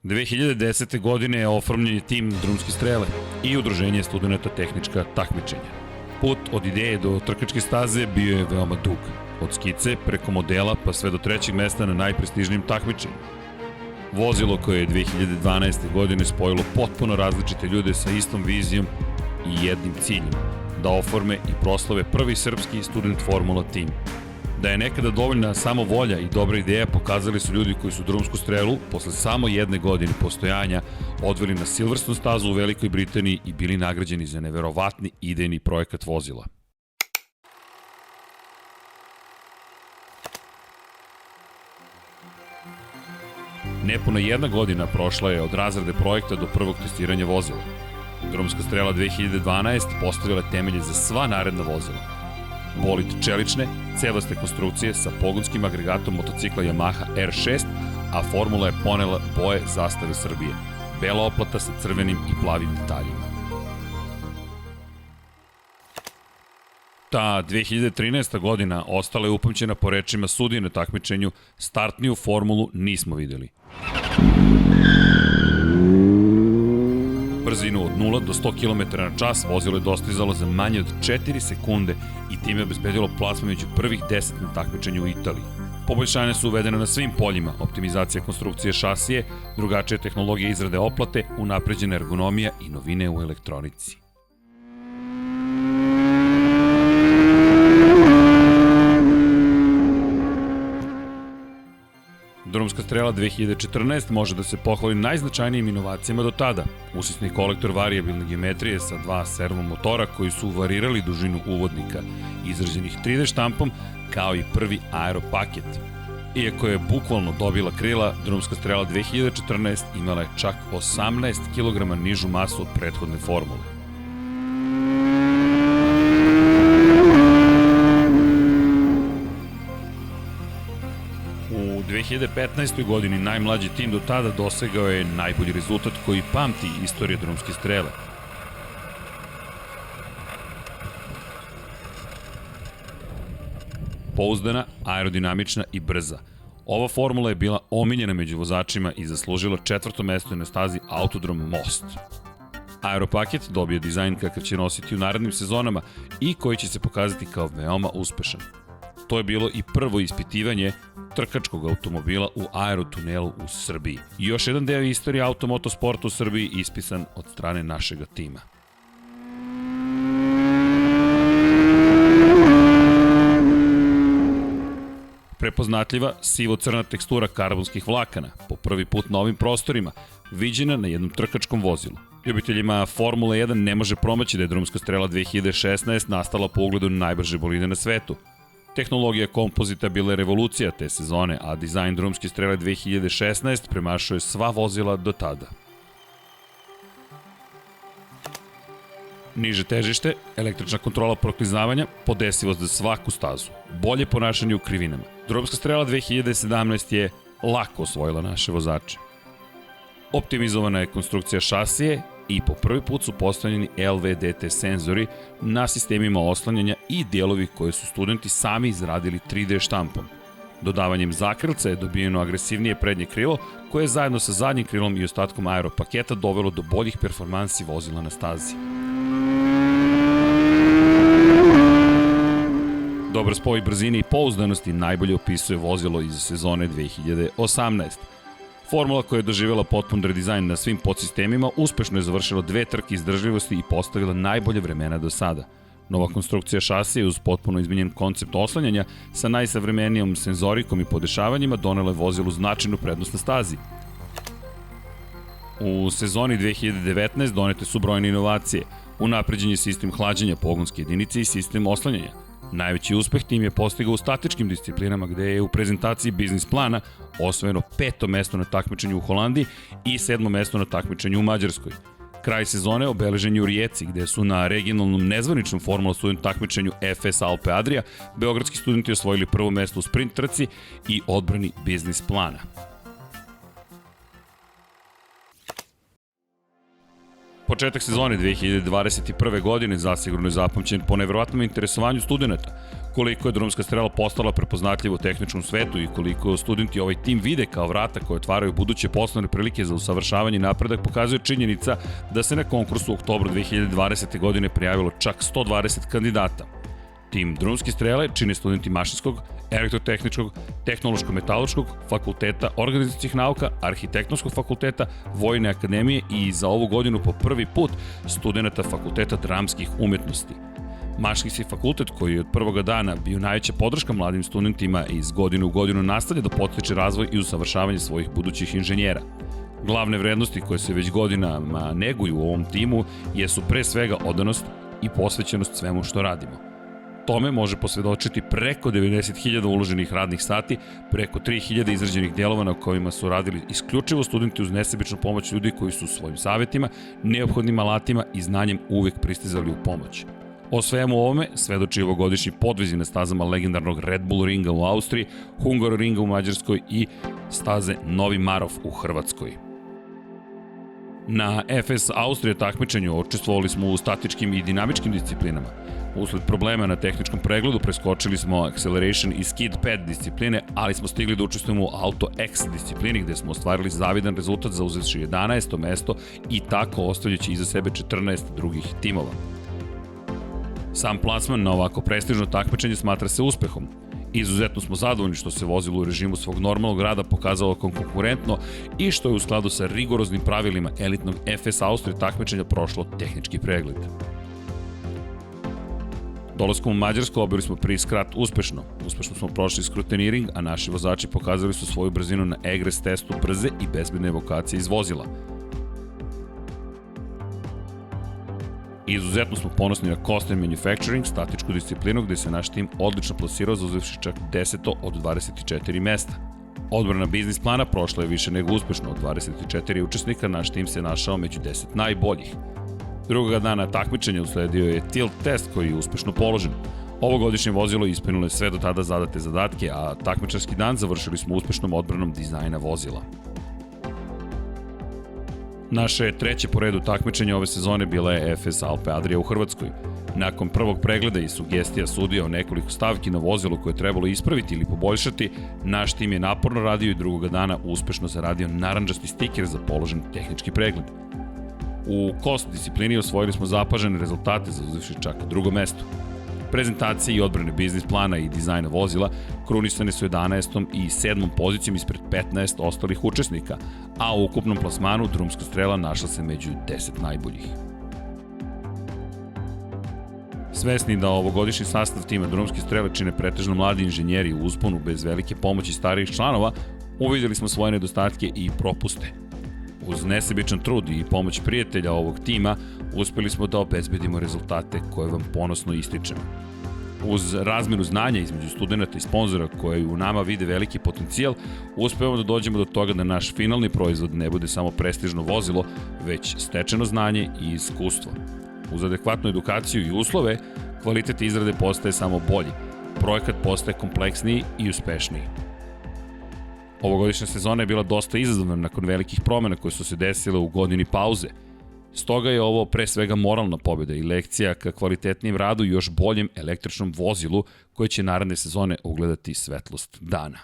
2010. godine je oformljen tim Drumske strele i udruženje studenta tehnička takmičenja. Put od ideje do trkačke staze bio je veoma dug. Od skice, preko modela, pa sve do trećeg mesta na najprestižnijem takmičenju. Vozilo koje je 2012. godine spojilo potpuno različite ljude sa istom vizijom i jednim ciljem, da oforme i proslave prvi srpski student Formula tim. Da je nekada dovoljna samo volja i dobra ideja pokazali su ljudi koji su Drumsku strelu posle samo jedne godine postojanja odveli na Silverstone stazu u Velikoj Britaniji i bili nagrađeni za neverovatni idejni projekat vozila. Nepuna jedna godina prošla je od razrade projekta do prvog testiranja vozila. Drumska strela 2012 postavila temelje za sva naredna vozila. Bolid čelične, cevaste konstrukcije sa pogonskim agregatom motocikla Yamaha R6, a formula je ponela boje zastave Srbije. Bela oplata sa crvenim i plavim detaljima. Ta 2013. godina ostala je upamćena po rečima sudije na takmičenju, startniju formulu nismo videli. Brzinu od 0 do 100 km na čas vozilo je dostizalo za manje od 4 sekunde i time je obezbedilo plasma među prvih 10 na takmičenju u Italiji. Poboljšanja su uvedene na svim poljima, optimizacija konstrukcije šasije, drugačije tehnologije izrade oplate, unapređena ergonomija i novine u elektronici. Drumska strela 2014 može da se pohvali najznačajnijim inovacijama do tada. Usisni kolektor varijabilne geometrije sa dva servo motora koji su varirali dužinu uvodnika, izrađenih 3D štampom, kao i prvi aeropaket. Iako je bukvalno dobila krila, Drumska strela 2014 imala je čak 18 kg nižu masu od prethodne formule. U 2015. godini najmlađi tim do tada dosegao je najbolji rezultat koji pamti istorija Drumske strele. Pouzdana, aerodinamična i brza. Ova formula je bila omiljena među vozačima i zaslužila 4. mesto na stazi Autodrom Most. Aeropaket dobije dizajn kakav će nositi u narednim sezonama i koji će se pokazati kao veoma uspešan. To je bilo i prvo ispitivanje trkačkog automobila u aerotunelu u Srbiji. I još jedan deo istorije automotosporta u Srbiji ispisan od strane našega tima. Prepoznatljiva sivo-crna tekstura karbonskih vlakana, po prvi put na ovim prostorima, viđena na jednom trkačkom vozilu. Ljubiteljima Formula 1 ne može promaći da je Drumska strela 2016 nastala po ugledu na najbrže bolide na svetu. Tehnologija kompozita bila je revolucija te sezone, a dizajn Drumske strele 2016 premašuje sva vozila do tada. Niže težište, električna kontrola proklizavanja, podesivost za svaku stazu, bolje ponašanje u krivinama. Drumska strela 2017 je lako osvojila naše vozače. Optimizovana je konstrukcija šasije i po prvi put su postavljeni LVDT senzori na sistemima oslanjanja i dijelovi koje su studenti sami izradili 3D štampom. Dodavanjem zakrilca je dobijeno agresivnije prednje krilo koje je zajedno sa zadnjim krilom i ostatkom aeropaketa dovelo do boljih performansi vozila na stazi. Dobar spoj brzine i pouzdanosti najbolje opisuje vozilo iz sezone 2018. Formula koja je doživjela potpun redizajn na svim podsistemima uspešno je završila 2 trke izdržljivosti i postavila najbolje vremena do sada. Nova konstrukcija šasije uz potpuno izmenjen koncept oslanjanja sa najsavremenijom senzorikom i podešavanjima donela je vozilu značajnu prednost na stazi. U sezoni 2019 donete su brojne inovacije, unapređen je sistem hlađenja pogonske jedinice i sistem oslanjanja. Najveći uspeh tim je postigao u statičkim disciplinama gde je u prezentaciji biznis plana osvojeno 5. mesto na takmičenju u Holandiji i 7. mesto na takmičenju u Mađarskoj. Kraj sezone obeležen je u Rijeci gde su na regionalnom nezvaničnom Formula student takmičenju FS Alpe Adria beogradski studenti osvojili 1. mesto u sprint trci i odbrani biznis plana. Početak sezone 2021. godine zasigurno je zapamćen po nevjerovatnom interesovanju studenta, Koliko je drumska strela postala prepoznatljiva u tehničkom svetu i koliko studenti ovaj tim vide kao vrata koje otvaraju buduće poslovne prilike za usavršavanje i napredak, pokazuje činjenica da se na konkursu u oktobru 2020. godine prijavilo čak 120 kandidata. Tim drumske strele čine studenti mašinskog, elektrotehničkog, tehnološko-metaloškog fakulteta organizacijskih nauka, arhitektonskog fakulteta, Vojne akademije i za ovu godinu po prvi put studenta fakulteta dramskih umetnosti. Mašinski fakultet, koji je od prvoga dana bio najveća podrška mladim studentima i iz godine u godinu nastavlja da podstiče razvoj i usavršavanje svojih budućih inženjera. Glavne vrednosti koje se već godinama neguju u ovom timu jesu pre svega odanost i posvećenost svemu što radimo. Tome može posvedočiti preko 90.000 uloženih radnih sati, preko 3.000 izrađenih delova na kojima su radili isključivo studenti uz nesebičnu pomoć ljudi koji su svojim savjetima, neophodnim alatima i znanjem uvek pristizali u pomoć. O svemu ovome svedoči ovogodišnji podvizi na stazama legendarnog Red Bull ringa u Austriji, Hungaroringa u Mađarskoj i staze Novi Marof u Hrvatskoj. Na FS Austrija takmičenju učestvovali smo u statičkim i dinamičkim disciplinama. Usled problema na tehničkom pregledu preskočili smo Acceleration i Skid Pad discipline, ali smo stigli da učestvujemo u Auto X disciplini gde smo ostvarili zavidan rezultat zauzevši 11. mesto i tako ostavljajući iza sebe 14 drugih timova. Sam plasman na ovako prestižno takmičenje smatra se uspehom. Izuzetno smo zadovoljni što se vozilo u režimu svog normalnog rada pokazalo konkurentno i što je u skladu sa rigoroznim pravilima elitnog FS Austrije takmičenja prošlo tehnički pregled. Dolaskom u Mađarsku obili smo prvi skrat uspešno. Uspešno smo prošli skrutiniring, a naši vozači pokazali su svoju brzinu na EGRES testu brze i bezbedne evakuacije iz vozila. Izuzetno smo ponosni na Costain Manufacturing, statičku disciplinu gde se naš tim odlično plasirao zauzevši čak 10. od 24 mesta. Odbrana biznis plana prošla je više nego uspešno. Od 24 učesnika naš tim se našao među 10 najboljih. Drugoga dana takmičenja usledio je tilt test koji je uspešno položen. Ovogodišnje vozilo ispunilo je sve do tada zadate zadatke, a takmičarski dan završili smo uspešnom odbranom dizajna vozila. Naše treće po redu takmičenje ove sezone bila je FS Alpe Adria u Hrvatskoj. Nakon prvog pregleda i sugestija sudija o nekoliko stavki na vozilu koje je trebalo ispraviti ili poboljšati, naš tim je naporno radio i drugoga dana uspešno zaradio narandžasti stiker za položen tehnički pregled. U kost disciplini osvojili smo zapažene rezultate zauzevši čak drugo mesto. Prezentacije i odbrane biznis plana i dizajna vozila krunisane su 11. i 7. pozicijom ispred 15 ostalih učesnika, a u ukupnom plasmanu drumska strela našla se među 10 najboljih. Svesni da ovogodišnji sastav tima drumske strele čine pretežno mladi inženjeri u usponu bez velike pomoći starijih članova, uvidjeli smo svoje nedostatke i propuste. Uz nesebičan trud i pomoć prijatelja ovog tima, uspeli smo da obezbedimo rezultate koje vam ponosno ističemo. Uz razmenu znanja između studenta i sponzora koji u nama vide veliki potencijal, uspevamo da dođemo do toga da naš finalni proizvod ne bude samo prestižno vozilo, već stečeno znanje i iskustvo. Uz adekvatnu edukaciju i uslove, kvalitet izrade postaje samo bolji, projekat postaje kompleksniji i uspešniji. Ovogodišnja sezona je bila dosta izazovna nakon velikih promjena koje su se desile u godini pauze. Stoga je ovo pre svega moralna pobjeda i lekcija ka kvalitetnijem radu i još boljem električnom vozilu koje će naredne sezone ugledati svetlost dana.